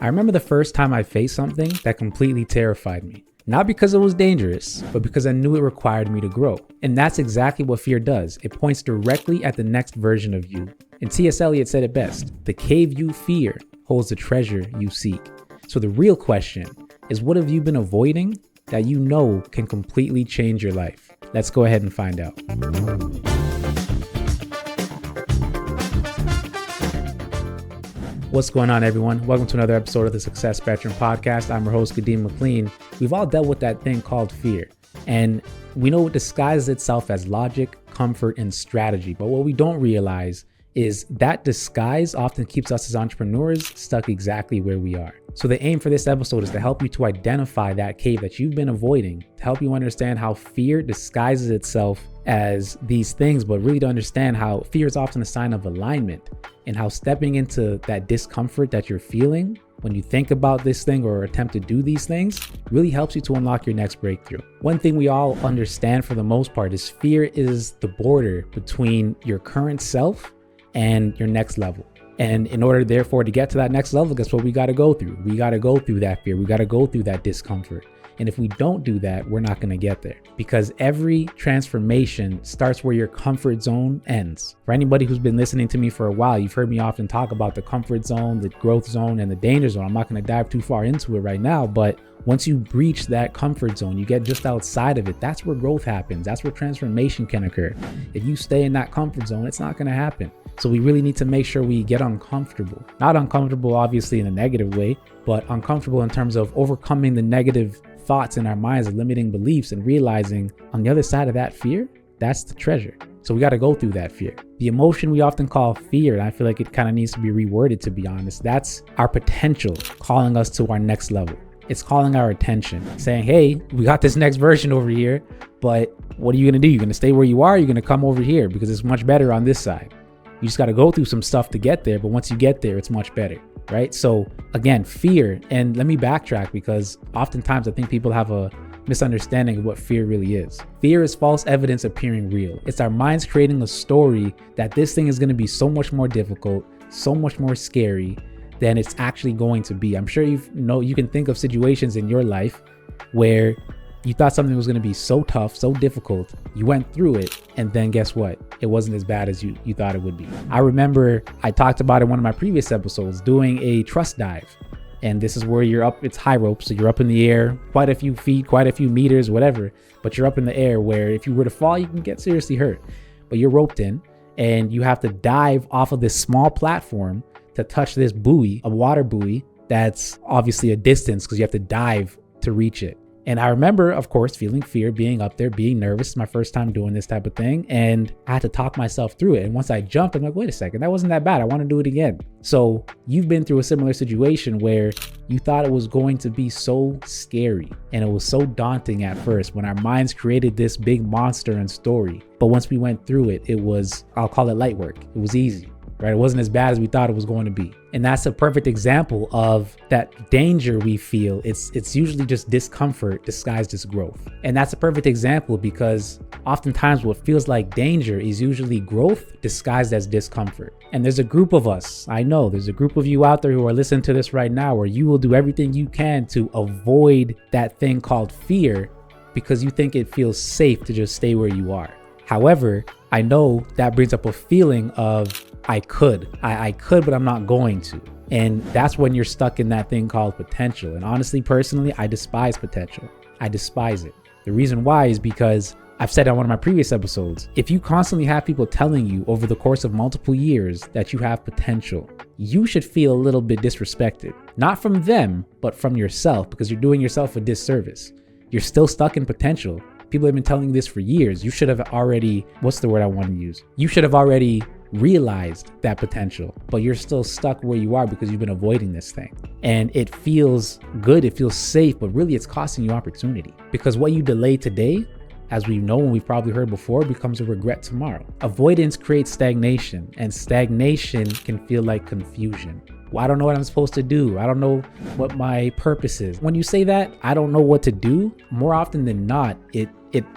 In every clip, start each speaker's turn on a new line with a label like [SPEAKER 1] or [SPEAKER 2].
[SPEAKER 1] I remember the first time I faced something that completely terrified me. Not because it was dangerous, but because I knew it required me to grow. And that's exactly what fear does. It points directly at the next version of you. And T.S. Eliot said it best: the cave you fear holds the treasure you seek. So the real question is, what have you been avoiding that you know can completely change your life? Let's go ahead and find out. What's going on, everyone? Welcome to another episode of the Success Spectrum Podcast. I'm your host, Kadeem McLean. We've all dealt with that thing called fear, and we know it disguises itself as logic, comfort, and strategy. But what we don't realize is that disguise often keeps us as entrepreneurs stuck exactly where we are. So the aim for this episode is to help you to identify that cave that you've been avoiding, to help you understand how fear disguises itself as these things, but really to understand how fear is often a sign of alignment, and how stepping into that discomfort that you're feeling when you think about this thing or attempt to do these things really helps you to unlock your next breakthrough. One thing we all understand for the most part is fear is the border between your current self and your next level. And in order, therefore, to get to that next level, guess what we got to go through? We got to go through that fear. We got to go through that discomfort. And if we don't do that, we're not going to get there, because every transformation starts where your comfort zone ends. For anybody who's been listening to me for a while, you've heard me often talk about the comfort zone, the growth zone, and the danger zone. I'm not going to dive too far into it right now, but once you breach that comfort zone, you get just outside of it. That's where growth happens. That's where transformation can occur. If you stay in that comfort zone, it's not going to happen. So we really need to make sure we get uncomfortable. Not uncomfortable, obviously, in a negative way, but uncomfortable in terms of overcoming the negative thoughts in our minds and limiting beliefs, and realizing on the other side of that fear, that's the treasure. So we got to go through that fear. The emotion we often call fear, and I feel like it kind of needs to be reworded, to be honest. That's our potential calling us to our next level. It's calling our attention, saying, hey, we got this next version over here, but what are you going to do? You're going to stay where you are? You're going to come over here because it's much better on this side. You just got to go through some stuff to get there. But once you get there, it's much better, right? So again, fear. And let me backtrack, because oftentimes I think people have a misunderstanding of what fear really is. Fear is false evidence appearing real. It's our minds creating a story that this thing is going to be so much more difficult, so much more scary than it's actually going to be. I'm sure you can think of situations in your life where you thought something was going to be so tough, so difficult. You went through it, and then guess what? It wasn't as bad as you thought it would be. I remember I talked about in one of my previous episodes doing a trust dive. And this is where you're up, it's high rope. So you're up in the air, quite a few feet, quite a few meters, whatever. But you're up in the air where if you were to fall, you can get seriously hurt. But you're roped in, and you have to dive off of this small platform to touch this buoy, a water buoy that's obviously a distance because you have to dive to reach it. And I remember, of course, feeling fear, being up there, being nervous. It's my first time doing this type of thing. And I had to talk myself through it. And once I jumped, I'm like, wait a second, that wasn't that bad. I want to do it again. So you've been through a similar situation where you thought it was going to be so scary and it was so daunting at first when our minds created this big monster and story. But once we went through it, it was, I'll call it light work. It was easy. Right? It wasn't as bad as we thought it was going to be. And that's a perfect example of that danger we feel. It's usually just discomfort disguised as growth. And that's a perfect example, because oftentimes what feels like danger is usually growth disguised as discomfort. And there's a group of us, I know there's a group of you out there who are listening to this right now, where you will do everything you can to avoid that thing called fear because you think it feels safe to just stay where you are. However, I know that brings up a feeling of I could, but I'm not going to. And that's when you're stuck in that thing called potential. And honestly, personally, I despise potential. I despise it. The reason why is because I've said on one of my previous episodes, if you constantly have people telling you over the course of multiple years that you have potential, you should feel a little bit disrespected. Not from them, but from yourself, because you're doing yourself a disservice. You're still stuck in potential. People have been telling you this for years. You should have already, what's the word I want to use? You should have already realized that potential, but you're still stuck where you are because you've been avoiding this thing. And it feels good, it feels safe, but really it's costing you opportunity, because what you delay today, as we know and we've probably heard before, becomes a regret tomorrow. Avoidance creates stagnation, and stagnation can feel like confusion. Well, I don't know what I'm supposed to do. I don't know what my purpose is. When you say that, I don't know what to do, more often than not, it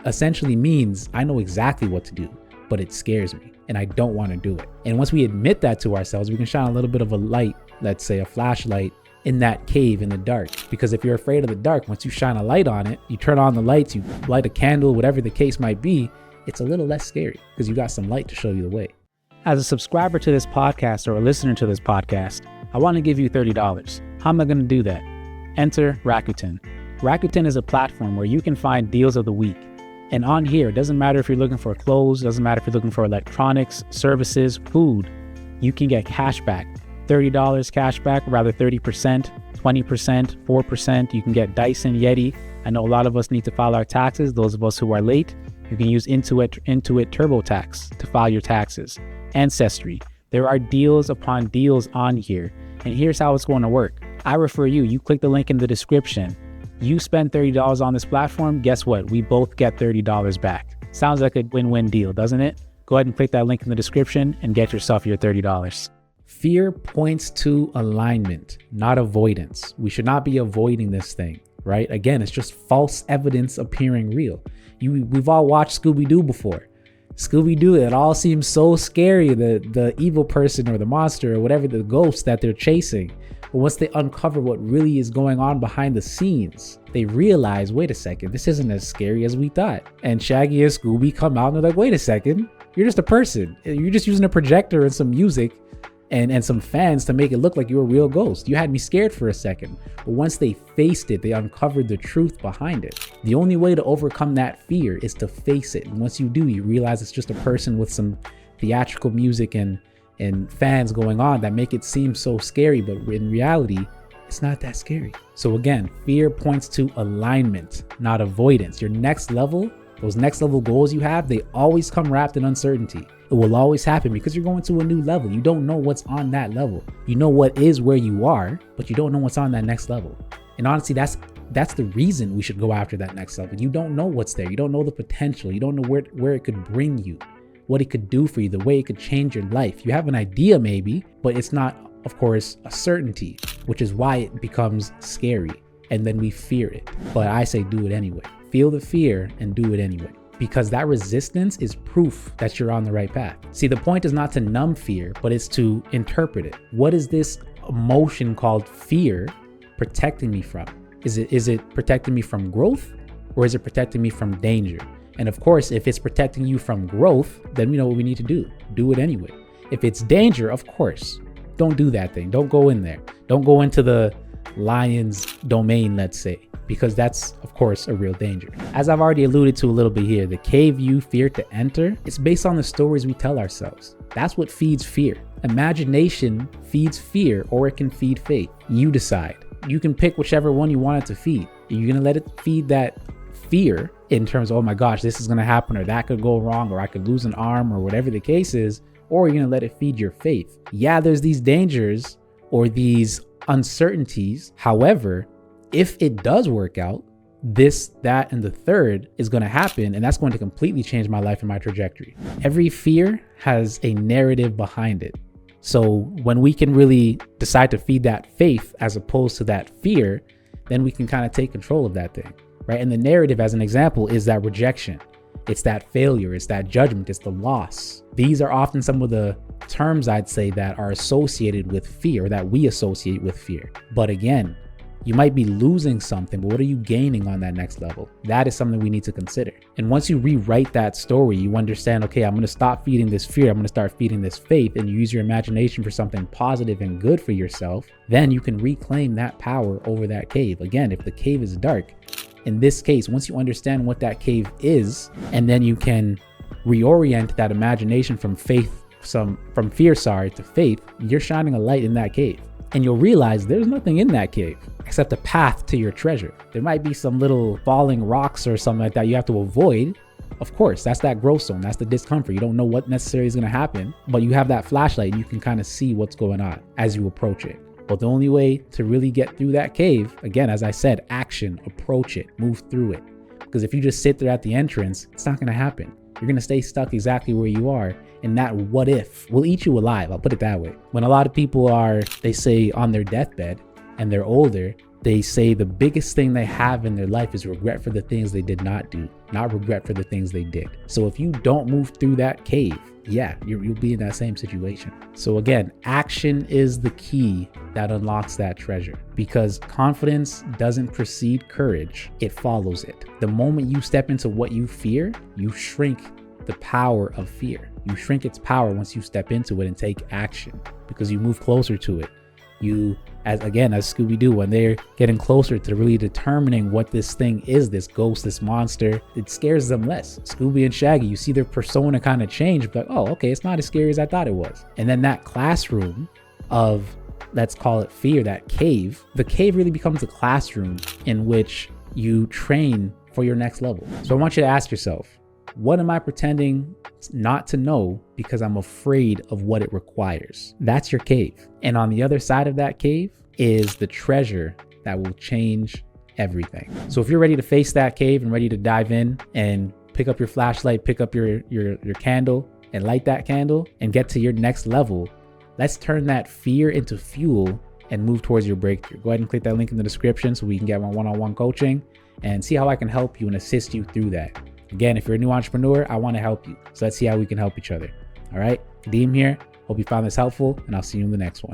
[SPEAKER 1] essentially means I know exactly what to do, but it scares me and I don't want to do it. And once we admit that to ourselves, we can shine a little bit of a light, let's say a flashlight, in that cave in the dark. Because if you're afraid of the dark, once you shine a light on it, you turn on the lights, you light a candle, whatever the case might be, it's a little less scary because you got some light to show you the way. As a subscriber to this podcast or a listener to this podcast, I want to give you $30. How am I going to do that? Enter Rakuten. Rakuten is a platform where you can find deals of the week. And on here, it doesn't matter if you're looking for clothes, doesn't matter if you're looking for electronics, services, food, you can get cash back. $30 cash back, rather 30%, 20%, 4%. You can get Dyson Yeti. I know a lot of us need to file our taxes. Those of us who are late, you can use Intuit TurboTax to file your taxes. Ancestry. There are deals upon deals on here. And here's how it's going to work. I refer you. You click the link in the description. You spend $30 on this platform. Guess what? We both get $30 back. Sounds like a win-win deal, doesn't it? Go ahead and click that link in the description and get yourself your $30. Fear points to alignment, not avoidance. We should not be avoiding this thing, right? Again, it's just false evidence appearing real. We've all watched Scooby-Doo before. Scooby-Doo, it all seems so scary, the evil person or the monster or whatever, the ghost that they're chasing. But once they uncover what really is going on behind the scenes, they realize, wait a second, this isn't as scary as we thought. And Shaggy and Scooby come out and they're like, wait a second, you're just a person. You're just using a projector and some music and some fans to make it look like you're a real ghost. You had me scared for a second. But once they faced it, they uncovered the truth behind it. The only way to overcome that fear is to face it. And once you do, you realize it's just a person with some theatrical music and fans going on that make it seem so scary, but in reality, it's not that scary. So again, fear points to alignment, not avoidance. Your next level, those next level goals you have, they always come wrapped in uncertainty. It will always happen because you're going to a new level. You don't know what's on that level. You know what is where you are, but you don't know what's on that next level. And honestly, that's the reason we should go after that next level. You don't know what's there. You don't know the potential. You don't know where it could bring you, what it could do for you, the way it could change your life. You have an idea maybe, but it's not, of course, a certainty, which is why it becomes scary. And then we fear it. But I say do it anyway. Feel the fear and do it anyway. Because that resistance is proof that you're on the right path. See, the point is not to numb fear, but it's to interpret it. What is this emotion called fear protecting me from? Is it protecting me from growth, or is it protecting me from danger? And of course, if it's protecting you from growth, then we know what we need to do. Do it anyway. If it's danger, of course, don't do that thing. Don't go in there. Don't go into the lion's domain, let's say, because that's, of course, a real danger. As I've already alluded to a little bit here, the cave you fear to enter, it's based on the stories we tell ourselves. That's what feeds fear. Imagination feeds fear, or it can feed faith. You decide. You can pick whichever one you want it to feed. You're going to let it feed that fear in terms of, oh my gosh, this is going to happen, or that could go wrong, or I could lose an arm, or whatever the case is, or you're going to let it feed your faith. Yeah, there's these dangers or these uncertainties. However, if it does work out, this, that, and the third is going to happen, and that's going to completely change my life and my trajectory. Every fear has a narrative behind it. So when we can really decide to feed that faith as opposed to that fear, then we can kind of take control of that thing, right? And the narrative, as an example, is that rejection. It's that failure. It's that judgment. It's the loss. These are often some of the terms, I'd say, that are associated with fear, that we associate with fear. But again, you might be losing something, but what are you gaining on that next level? That is something we need to consider. And once you rewrite that story, you understand, okay, I'm going to stop feeding this fear. I'm going to start feeding this faith, and you use your imagination for something positive and good for yourself. Then you can reclaim that power over that cave. Again, if the cave is dark, in this case, once you understand what that cave is, and then you can reorient that imagination from fear, to faith, you're shining a light in that cave. And you'll realize there's nothing in that cave except a path to your treasure. There might be some little falling rocks or something like that you have to avoid. Of course, that's that growth zone. That's the discomfort. You don't know what necessarily is going to happen, but you have that flashlight and you can kind of see what's going on as you approach it. But the only way to really get through that cave, again, as I said, action, approach it, move through it. Because if you just sit there at the entrance, it's not going to happen. You're going to stay stuck exactly where you are. And that what if will eat you alive. I'll put it that way. When a lot of people are, they say, on their deathbed and they're older, they say the biggest thing they have in their life is regret for the things they did not do, not regret for the things they did. So if you don't move through that cave, yeah, you'll be in that same situation. So again, action is the key that unlocks that treasure, because confidence doesn't precede courage, it follows it. The moment you step into what you fear, you shrink the power of fear. You shrink its power once you step into it and take action, because you move closer to it. You, as Scooby-Doo, when they're getting closer to really determining what this thing is, this ghost, this monster, it scares them less. Scooby and Shaggy, you see their persona kind of change, like, oh, okay, it's not as scary as I thought it was. And then that classroom of, let's call it fear, that cave, the cave really becomes a classroom in which you train for your next level. So I want you to ask yourself, what am I pretending not to know because I'm afraid of what it requires? That's your cave. And on the other side of that cave is the treasure that will change everything. So if you're ready to face that cave and ready to dive in and pick up your flashlight, pick up your candle and light that candle and get to your next level, let's turn that fear into fuel and move towards your breakthrough. Go ahead and click that link in the description so we can get my one-on-one coaching and see how I can help you and assist you through that. Again, if you're a new entrepreneur, I want to help you. So let's see how we can help each other. All right, Kadeem here. Hope you found this helpful, and I'll see you in the next one.